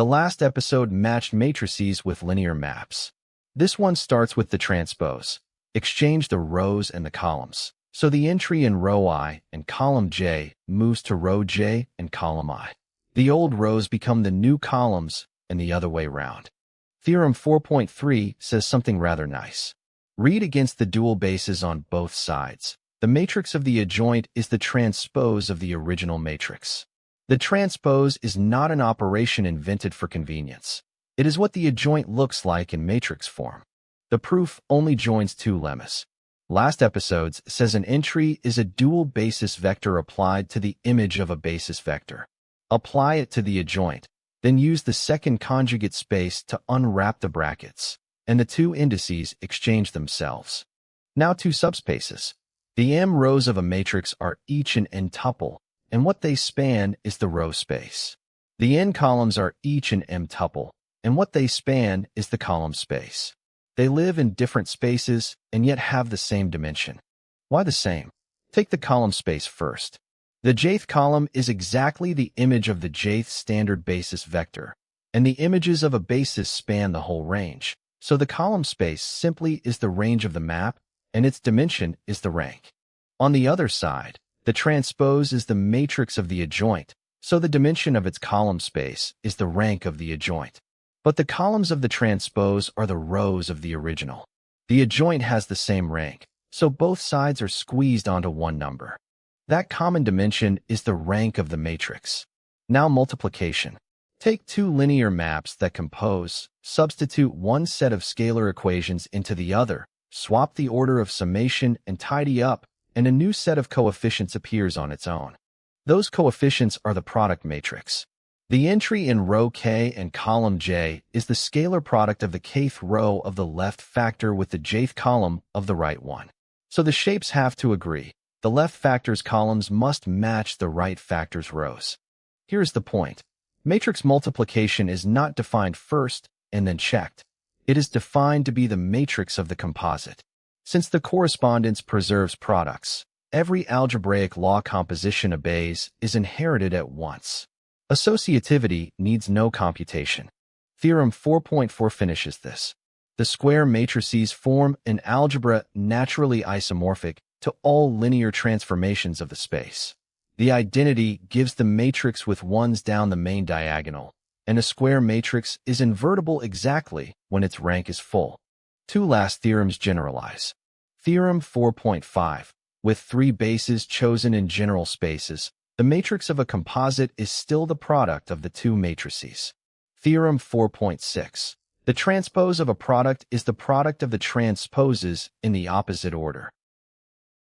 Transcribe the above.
The last episode matched matrices with linear maps. This one starts with the transpose. Exchange the rows and the columns. So the entry in row I and column J moves to row J and column I. The old rows become the new columns and the other way round. Theorem 4.3 says something rather nice. Read against the dual bases on both sides. The matrix of the adjoint is the transpose of the original matrix. The transpose is not an operation invented for convenience. It is what the adjoint looks like in matrix form. The proof only joins two lemmas. Last episodes says an entry is a dual basis vector applied to the image of a basis vector. Apply it to the adjoint, then use the second conjugate space to unwrap the brackets, and the two indices exchange themselves. Now two subspaces. The m rows of a matrix are each an n tuple, and what they span is the row space. The n columns are each an m tuple, and what they span is the column space. They live in different spaces and yet have the same dimension. Why the same? Take the column space first. The jth column is exactly the image of the jth standard basis vector, and the images of a basis span the whole range, so the column space simply is the range of the map, and its dimension is the rank. On the other side, the transpose is the matrix of the adjoint, so the dimension of its column space is the rank of the adjoint. But the columns of the transpose are the rows of the original. The adjoint has the same rank, so both sides are squeezed onto one number. That common dimension is the rank of the matrix. Now multiplication. Take two linear maps that compose, substitute one set of scalar equations into the other, swap the order of summation and tidy up, and a new set of coefficients appears on its own. Those coefficients are the product matrix. The entry in row K and column J is the scalar product of the kth row of the left factor with the jth column of the right one. So the shapes have to agree. The left factor's columns must match the right factor's rows. Here's the point. Matrix multiplication is not defined first and then checked. It is defined to be the matrix of the composite. Since the correspondence preserves products, every algebraic law composition obeys is inherited at once. Associativity needs no computation. Theorem 4.4 finishes this. The square matrices form an algebra naturally isomorphic to all linear transformations of the space. The identity gives the matrix with ones down the main diagonal, and a square matrix is invertible exactly when its rank is full. Two last theorems generalize. Theorem 4.5. With three bases chosen in general spaces, the matrix of a composite is still the product of the two matrices. Theorem 4.6. The transpose of a product is the product of the transposes in the opposite order.